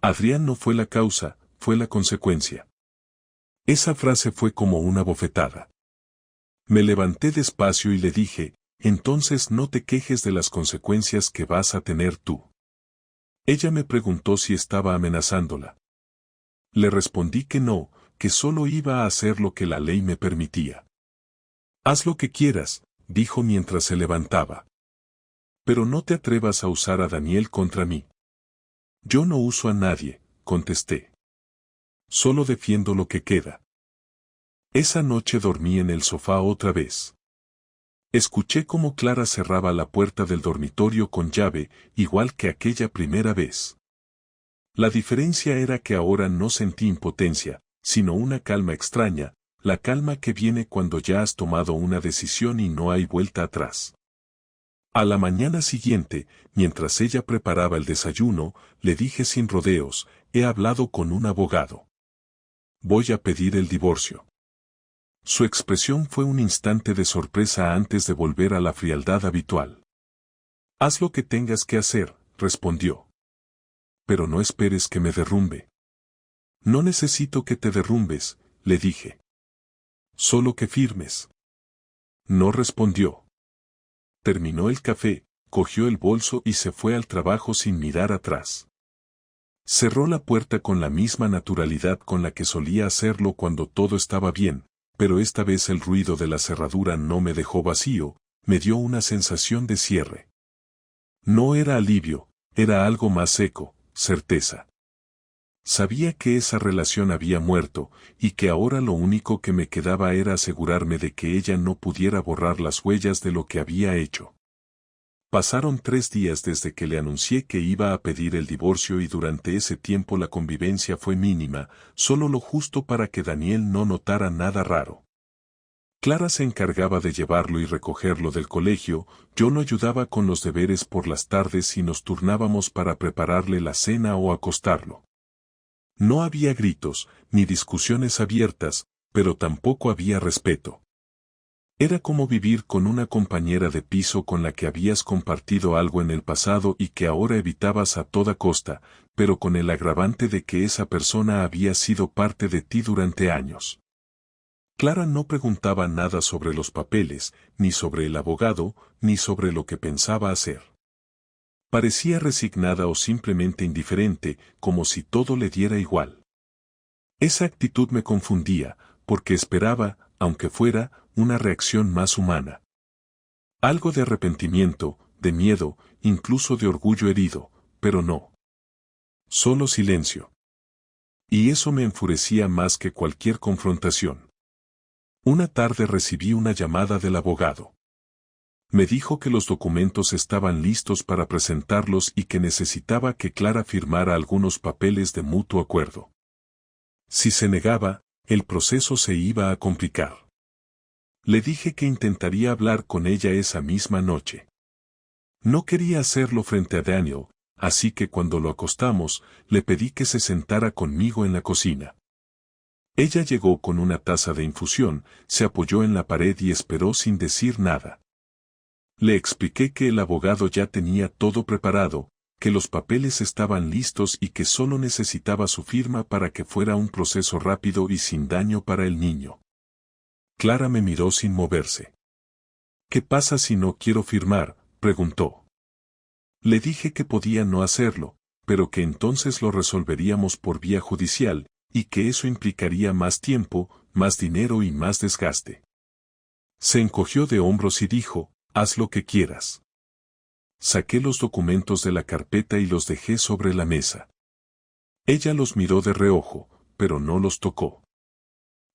Speaker 1: Adrián no fue la causa, fue la consecuencia. Esa frase fue como una bofetada. Me levanté despacio y le dije, entonces no te quejes de las consecuencias que vas a tener tú. Ella me preguntó si estaba amenazándola. Le respondí que no, que solo iba a hacer lo que la ley me permitía. Haz lo que quieras, dijo mientras se levantaba. Pero no te atrevas a usar a Daniel contra mí. Yo no uso a nadie, contesté. Solo defiendo lo que queda. Esa noche dormí en el sofá otra vez. Escuché cómo Clara cerraba la puerta del dormitorio con llave, igual que aquella primera vez. La diferencia era que ahora no sentí impotencia, sino una calma extraña, la calma que viene cuando ya has tomado una decisión y no hay vuelta atrás. A la mañana siguiente, mientras ella preparaba el desayuno, le dije sin rodeos, he hablado con un abogado. Voy a pedir el divorcio. Su expresión fue un instante de sorpresa antes de volver a la frialdad habitual. Haz lo que tengas que hacer, respondió. Pero no esperes que me derrumbe. No necesito que te derrumbes, le dije. Solo que firmes. No respondió. Terminó el café, cogió el bolso y se fue al trabajo sin mirar atrás. Cerró la puerta con la misma naturalidad con la que solía hacerlo cuando todo estaba bien, pero esta vez el ruido de la cerradura no me dejó vacío, me dio una sensación de cierre. No era alivio, era algo más seco, certeza. Sabía que esa relación había muerto, y que ahora lo único que me quedaba era asegurarme de que ella no pudiera borrar las huellas de lo que había hecho. Pasaron 3 días desde que le anuncié que iba a pedir el divorcio y durante ese tiempo la convivencia fue mínima, solo lo justo para que Daniel no notara nada raro. Clara se encargaba de llevarlo y recogerlo del colegio, yo lo ayudaba con los deberes por las tardes y nos turnábamos para prepararle la cena o acostarlo. No había gritos, ni discusiones abiertas, pero tampoco había respeto. Era como vivir con una compañera de piso con la que habías compartido algo en el pasado y que ahora evitabas a toda costa, pero con el agravante de que esa persona había sido parte de ti durante años. Clara no preguntaba nada sobre los papeles, ni sobre el abogado, ni sobre lo que pensaba hacer. Parecía resignada o simplemente indiferente, como si todo le diera igual. Esa actitud me confundía, porque esperaba, aunque fuera, una reacción más humana. Algo de arrepentimiento, de miedo, incluso de orgullo herido, pero no. Solo silencio. Y eso me enfurecía más que cualquier confrontación. Una tarde recibí una llamada del abogado. Me dijo que los documentos estaban listos para presentarlos y que necesitaba que Clara firmara algunos papeles de mutuo acuerdo. Si se negaba, el proceso se iba a complicar. Le dije que intentaría hablar con ella esa misma noche. No quería hacerlo frente a Daniel, así que cuando lo acostamos, le pedí que se sentara conmigo en la cocina. Ella llegó con una taza de infusión, se apoyó en la pared y esperó sin decir nada. Le expliqué que el abogado ya tenía todo preparado, que los papeles estaban listos y que solo necesitaba su firma para que fuera un proceso rápido y sin daño para el niño. Clara me miró sin moverse. ¿Qué pasa si no quiero firmar?, preguntó. Le dije que podía no hacerlo, pero que entonces lo resolveríamos por vía judicial, y que eso implicaría más tiempo, más dinero y más desgaste. Se encogió de hombros y dijo, haz lo que quieras. Saqué los documentos de la carpeta y los dejé sobre la mesa. Ella los miró de reojo, pero no los tocó.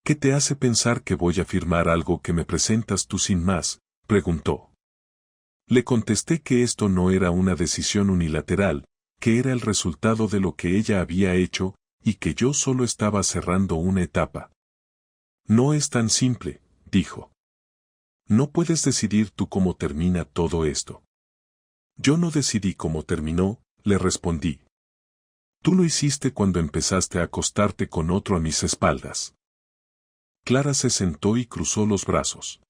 Speaker 1: ¿Qué te hace pensar que voy a firmar algo que me presentas tú sin más?, preguntó. Le contesté que esto no era una decisión unilateral, que era el resultado de lo que ella había hecho, y que yo solo estaba cerrando una etapa. No es tan simple, dijo. No puedes decidir tú cómo termina todo esto. Yo no decidí cómo terminó, le respondí. Tú lo hiciste cuando empezaste a acostarte con otro a mis espaldas. Clara se sentó y cruzó los brazos.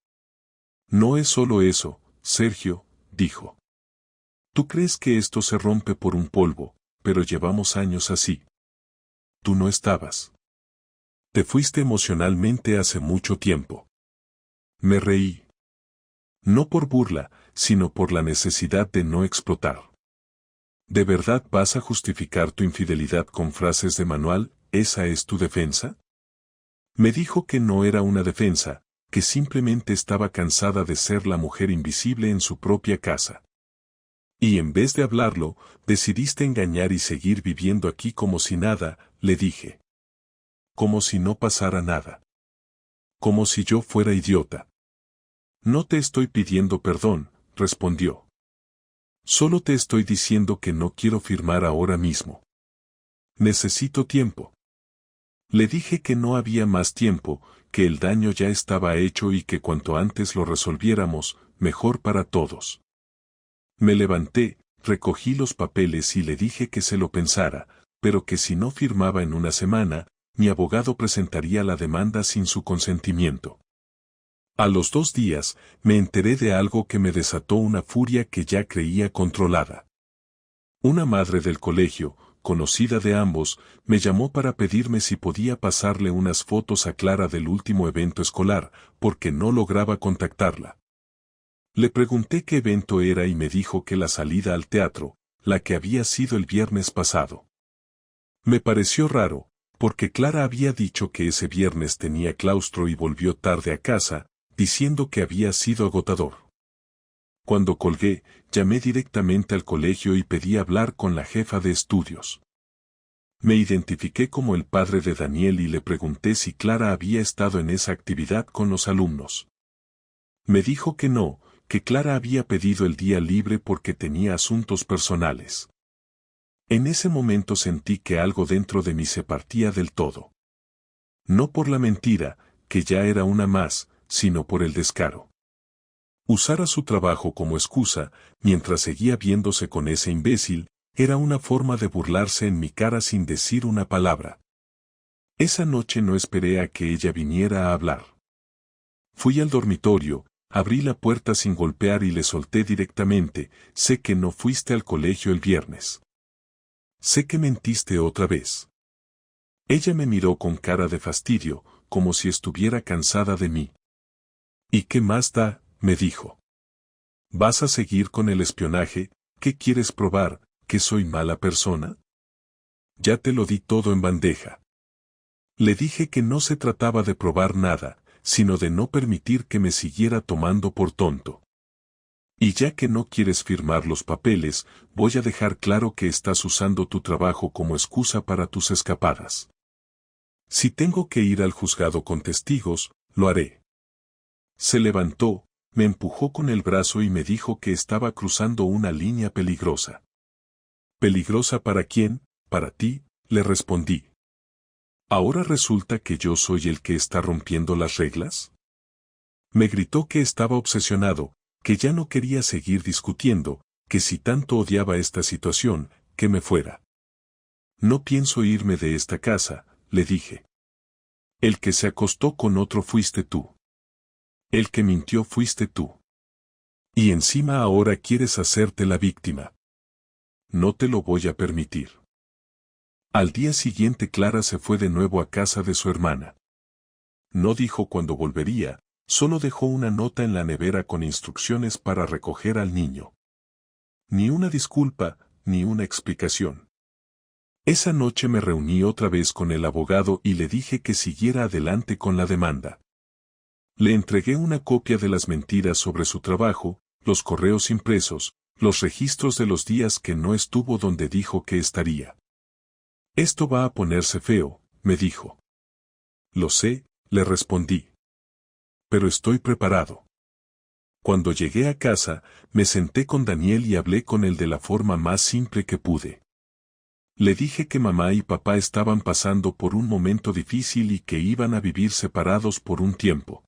Speaker 1: No es solo eso, Sergio, dijo. Tú crees que esto se rompe por un polvo, pero llevamos años así. Tú no estabas. Te fuiste emocionalmente hace mucho tiempo. Me reí. No por burla, sino por la necesidad de no explotar. ¿De verdad vas a justificar tu infidelidad con frases de manual? ¿Esa es tu defensa? Me dijo que no era una defensa, que simplemente estaba cansada de ser la mujer invisible en su propia casa. Y en vez de hablarlo, decidiste engañar y seguir viviendo aquí como si nada, le dije. Como si no pasara nada. Como si yo fuera idiota. No te estoy pidiendo perdón, respondió. Solo te estoy diciendo que no quiero firmar ahora mismo. Necesito tiempo. Le dije que no había más tiempo, que el daño ya estaba hecho y que cuanto antes lo resolviéramos, mejor para todos. Me levanté, recogí los papeles y le dije que se lo pensara, pero que si no firmaba en una semana, mi abogado presentaría la demanda sin su consentimiento. A los 2 días, me enteré de algo que me desató una furia que ya creía controlada. Una madre del colegio, conocida de ambos, me llamó para pedirme si podía pasarle unas fotos a Clara del último evento escolar, porque no lograba contactarla. Le pregunté qué evento era y me dijo que la salida al teatro, la que había sido el viernes pasado. Me pareció raro, porque Clara había dicho que ese viernes tenía claustro y volvió tarde a casa, diciendo que había sido agotador. Cuando colgué, llamé directamente al colegio y pedí hablar con la jefa de estudios. Me identifiqué como el padre de Daniel y le pregunté si Clara había estado en esa actividad con los alumnos. Me dijo que no, que Clara había pedido el día libre porque tenía asuntos personales. En ese momento sentí que algo dentro de mí se partía del todo. No por la mentira, que ya era una más, sino por el descaro. Usar a su trabajo como excusa, mientras seguía viéndose con ese imbécil, era una forma de burlarse en mi cara sin decir una palabra. Esa noche no esperé a que ella viniera a hablar. Fui al dormitorio, abrí la puerta sin golpear y le solté directamente, sé que no fuiste al colegio el viernes. Sé que mentiste otra vez. Ella me miró con cara de fastidio, como si estuviera cansada de mí. ¿Y qué más da?, me dijo. ¿Vas a seguir con el espionaje? ¿Qué quieres probar, que soy mala persona? Ya te lo di todo en bandeja. Le dije que no se trataba de probar nada, sino de no permitir que me siguiera tomando por tonto. Y ya que no quieres firmar los papeles, voy a dejar claro que estás usando tu trabajo como excusa para tus escapadas. Si tengo que ir al juzgado con testigos, lo haré. Se levantó, me empujó con el brazo y me dijo que estaba cruzando una línea peligrosa. ¿Peligrosa para quién? Para ti, le respondí. ¿Ahora resulta que yo soy el que está rompiendo las reglas? Me gritó que estaba obsesionado, que ya no quería seguir discutiendo, que si tanto odiaba esta situación, que me fuera. No pienso irme de esta casa, le dije. El que se acostó con otro fuiste tú. El que mintió fuiste tú. Y encima ahora quieres hacerte la víctima. No te lo voy a permitir. Al día siguiente Clara se fue de nuevo a casa de su hermana. No dijo cuándo volvería, solo dejó una nota en la nevera con instrucciones para recoger al niño. Ni una disculpa, ni una explicación. Esa noche me reuní otra vez con el abogado y le dije que siguiera adelante con la demanda. Le entregué una copia de las mentiras sobre su trabajo, los correos impresos, los registros de los días que no estuvo donde dijo que estaría. Esto va a ponerse feo, me dijo. Lo sé, le respondí. Pero estoy preparado. Cuando llegué a casa, me senté con Daniel y hablé con él de la forma más simple que pude. Le dije que mamá y papá estaban pasando por un momento difícil y que iban a vivir separados por un tiempo.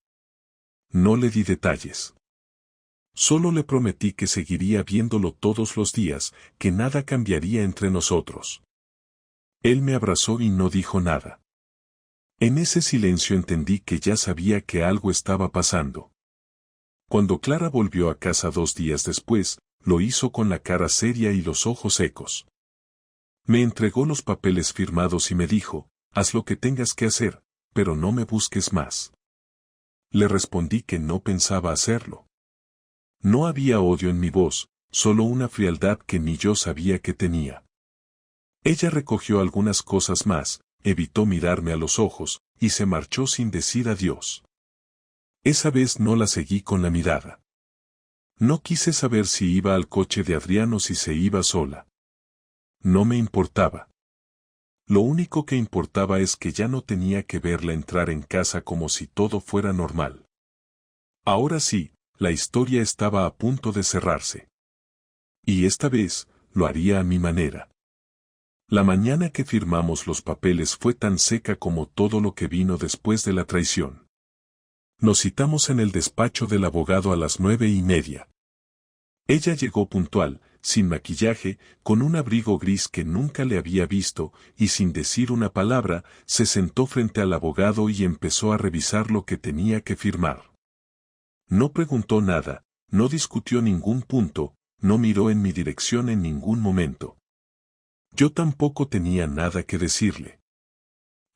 Speaker 1: No le di detalles. Solo le prometí que seguiría viéndolo todos los días, que nada cambiaría entre nosotros. Él me abrazó y no dijo nada. En ese silencio entendí que ya sabía que algo estaba pasando. Cuando Clara volvió a casa 2 días después, lo hizo con la cara seria y los ojos secos. Me entregó los papeles firmados y me dijo, haz lo que tengas que hacer, pero no me busques más. Le respondí que no pensaba hacerlo. No había odio en mi voz, solo una frialdad que ni yo sabía que tenía. Ella recogió algunas cosas más, evitó mirarme a los ojos, y se marchó sin decir adiós. Esa vez no la seguí con la mirada. No quise saber si iba al coche de Adrián o si se iba sola. No me importaba. Lo único que importaba es que ya no tenía que verla entrar en casa como si todo fuera normal. Ahora sí, la historia estaba a punto de cerrarse. Y esta vez, lo haría a mi manera. La mañana que firmamos los papeles fue tan seca como todo lo que vino después de la traición. Nos citamos en el despacho del abogado a las 9:30. Ella llegó puntual, sin maquillaje, con un abrigo gris que nunca le había visto, y sin decir una palabra, se sentó frente al abogado y empezó a revisar lo que tenía que firmar. No preguntó nada, no discutió ningún punto, no miró en mi dirección en ningún momento. Yo tampoco tenía nada que decirle.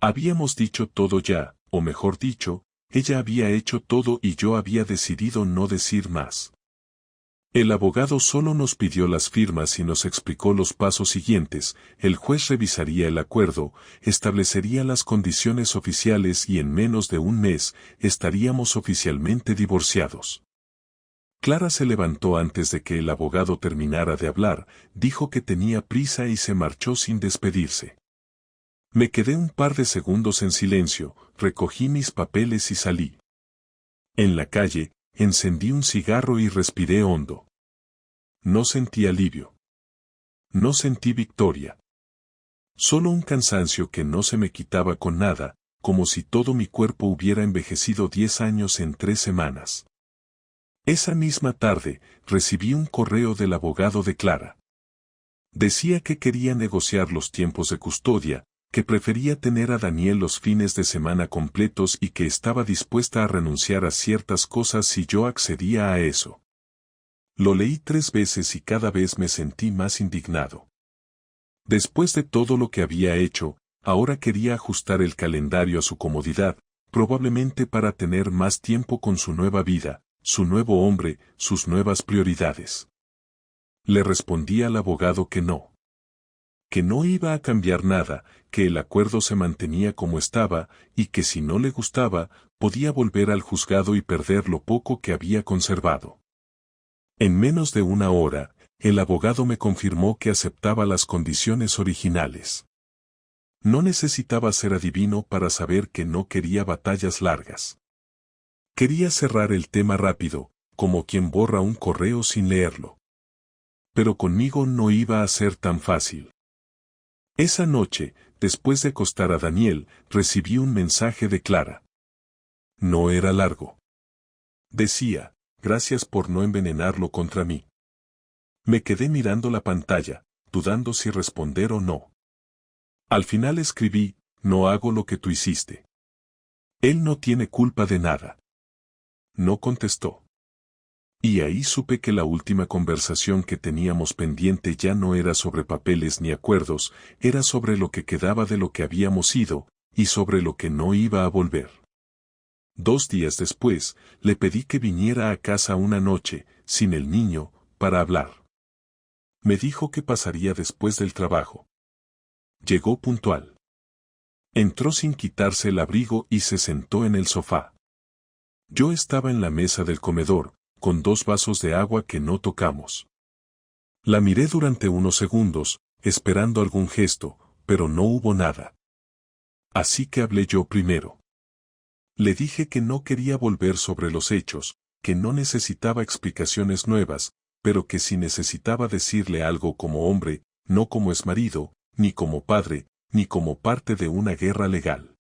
Speaker 1: Habíamos dicho todo ya, o mejor dicho, ella había hecho todo y yo había decidido no decir más. El abogado solo nos pidió las firmas y nos explicó los pasos siguientes. El juez revisaría el acuerdo, establecería las condiciones oficiales y en menos de un mes estaríamos oficialmente divorciados. Clara se levantó antes de que el abogado terminara de hablar, dijo que tenía prisa y se marchó sin despedirse. Me quedé un par de segundos en silencio, recogí mis papeles y salí. En la calle, encendí un cigarro y respiré hondo. No sentí alivio. No sentí victoria. Solo un cansancio que no se me quitaba con nada, como si todo mi cuerpo hubiera envejecido 10 años en 3 semanas. Esa misma tarde, recibí un correo del abogado de Clara. Decía que quería negociar los tiempos de custodia, que prefería tener a Daniel los fines de semana completos y que estaba dispuesta a renunciar a ciertas cosas si yo accedía a eso. Lo leí 3 veces y cada vez me sentí más indignado. Después de todo lo que había hecho, ahora quería ajustar el calendario a su comodidad, probablemente para tener más tiempo con su nueva vida, su nuevo hombre, sus nuevas prioridades. Le respondí al abogado que no. Que no iba a cambiar nada, que el acuerdo se mantenía como estaba, y que si no le gustaba, podía volver al juzgado y perder lo poco que había conservado. En menos de una hora, el abogado me confirmó que aceptaba las condiciones originales. No necesitaba ser adivino para saber que no quería batallas largas. Quería cerrar el tema rápido, como quien borra un correo sin leerlo. Pero conmigo no iba a ser tan fácil. Esa noche, después de acostar a Daniel, recibí un mensaje de Clara. No era largo. Decía, gracias por no envenenarlo contra mí. Me quedé mirando la pantalla, dudando si responder o no. Al final escribí, no hago lo que tú hiciste. Él no tiene culpa de nada. No contestó. Y ahí supe que la última conversación que teníamos pendiente ya no era sobre papeles ni acuerdos, era sobre lo que quedaba de lo que habíamos sido, y sobre lo que no iba a volver. 2 días después, le pedí que viniera a casa una noche, sin el niño, para hablar. Me dijo que pasaría después del trabajo. Llegó puntual. Entró sin quitarse el abrigo y se sentó en el sofá. Yo estaba en la mesa del comedor, con 2 vasos de agua que no tocamos. La miré durante unos segundos, esperando algún gesto, pero no hubo nada. Así que hablé yo primero. Le dije que no quería volver sobre los hechos, que no necesitaba explicaciones nuevas, pero que si necesitaba decirle algo como hombre, no como exmarido, ni como padre, ni como parte de una guerra legal.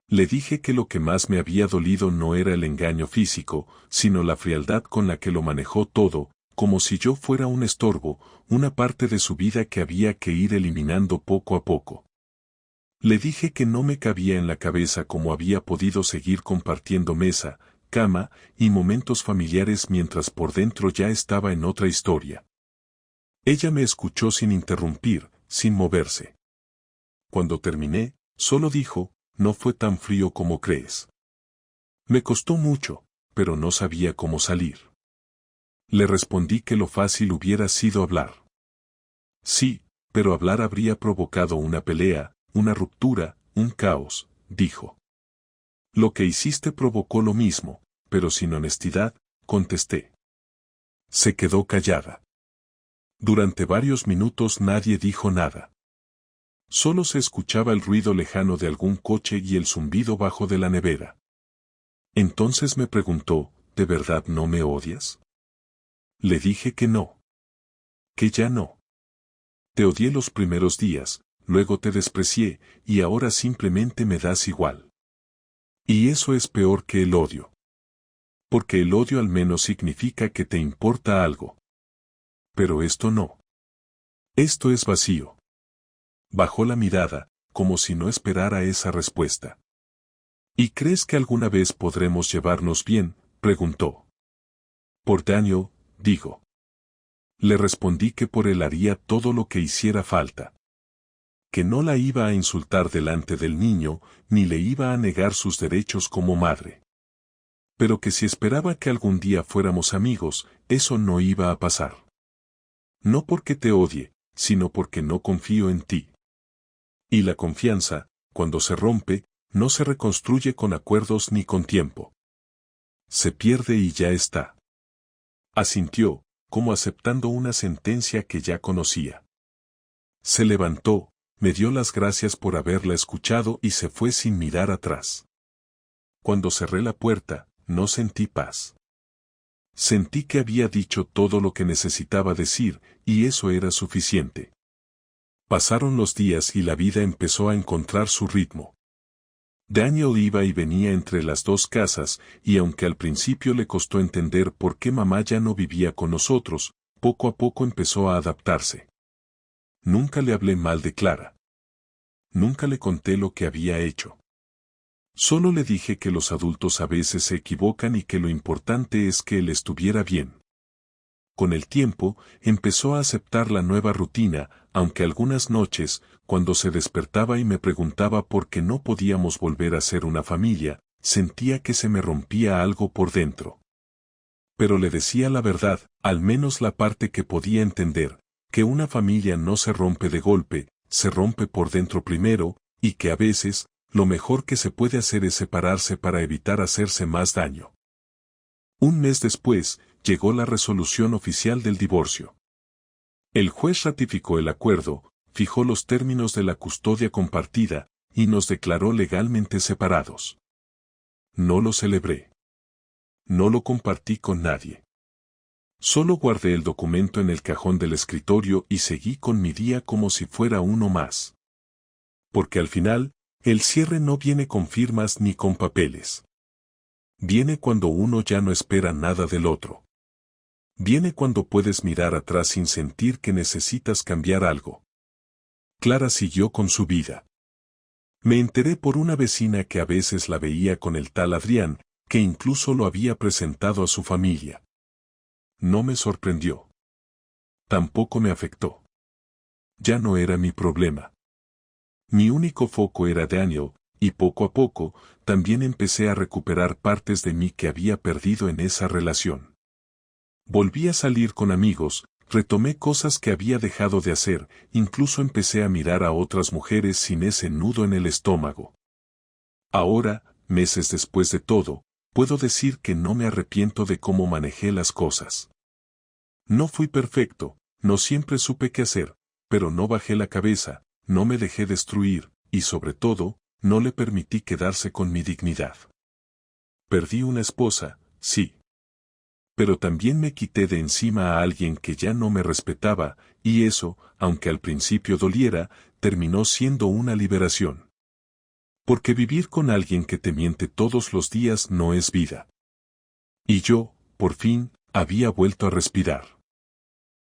Speaker 1: Le dije que lo que más me había dolido no era el engaño físico, sino la frialdad con la que lo manejó todo, como si yo fuera un estorbo, una parte de su vida que había que ir eliminando poco a poco. Le dije que no me cabía en la cabeza cómo había podido seguir compartiendo mesa, cama y momentos familiares mientras por dentro ya estaba en otra historia. Ella me escuchó sin interrumpir, sin moverse. Cuando terminé, solo dijo, no fue tan frío como crees. Me costó mucho, pero no sabía cómo salir. Le respondí que lo fácil hubiera sido hablar. Sí, pero hablar habría provocado una pelea, una ruptura, un caos, dijo. Lo que hiciste provocó lo mismo, pero sin honestidad, contesté. Se quedó callada. Durante varios minutos nadie dijo nada. Solo se escuchaba el ruido lejano de algún coche y el zumbido bajo de la nevera. Entonces me preguntó, ¿de verdad no me odias? Le dije que no. Que ya no. Te odié los primeros días, luego te desprecié, y ahora simplemente me das igual. Y eso es peor que el odio. Porque el odio al menos significa que te importa algo. Pero esto no. Esto es vacío. Bajó la mirada, como si no esperara esa respuesta. ¿Y crees que alguna vez podremos llevarnos bien?, preguntó. Por Daniel, digo. Le respondí que por él haría todo lo que hiciera falta. Que no la iba a insultar delante del niño, ni le iba a negar sus derechos como madre. Pero que si esperaba que algún día fuéramos amigos, eso no iba a pasar. No porque te odie, sino porque no confío en ti. Y la confianza, cuando se rompe, no se reconstruye con acuerdos ni con tiempo. Se pierde y ya está. Asintió, como aceptando una sentencia que ya conocía. Se levantó, me dio las gracias por haberla escuchado y se fue sin mirar atrás. Cuando cerré la puerta, no sentí paz. Sentí que había dicho todo lo que necesitaba decir, y eso era suficiente. Pasaron los días y la vida empezó a encontrar su ritmo. Daniel iba y venía entre las 2 casas, y aunque al principio le costó entender por qué mamá ya no vivía con nosotros, poco a poco empezó a adaptarse. Nunca le hablé mal de Clara. Nunca le conté lo que había hecho. Solo le dije que los adultos a veces se equivocan y que lo importante es que él estuviera bien. Con el tiempo, empezó a aceptar la nueva rutina, aunque algunas noches, cuando se despertaba y me preguntaba por qué no podíamos volver a ser una familia, sentía que se me rompía algo por dentro. Pero le decía la verdad, al menos la parte que podía entender, que una familia no se rompe de golpe, se rompe por dentro primero, y que a veces, lo mejor que se puede hacer es separarse para evitar hacerse más daño. Un mes después, llegó la resolución oficial del divorcio. El juez ratificó el acuerdo, fijó los términos de la custodia compartida, y nos declaró legalmente separados. No lo celebré. No lo compartí con nadie. Solo guardé el documento en el cajón del escritorio y seguí con mi día como si fuera uno más. Porque al final, el cierre no viene con firmas ni con papeles. Viene cuando uno ya no espera nada del otro. Viene cuando puedes mirar atrás sin sentir que necesitas cambiar algo. Clara siguió con su vida. Me enteré por una vecina que a veces la veía con el tal Adrián, que incluso lo había presentado a su familia. No me sorprendió. Tampoco me afectó. Ya no era mi problema. Mi único foco era Daniel, y poco a poco, también empecé a recuperar partes de mí que había perdido en esa relación. Volví a salir con amigos, retomé cosas que había dejado de hacer, incluso empecé a mirar a otras mujeres sin ese nudo en el estómago. Ahora, meses después de todo, puedo decir que no me arrepiento de cómo manejé las cosas. No fui perfecto, no siempre supe qué hacer, pero no bajé la cabeza, no me dejé destruir, y sobre todo, no le permití quedarse con mi dignidad. Perdí una esposa, sí. Pero también me quité de encima a alguien que ya no me respetaba, y eso, aunque al principio doliera, terminó siendo una liberación. Porque vivir con alguien que te miente todos los días no es vida. Y yo, por fin, había vuelto a respirar.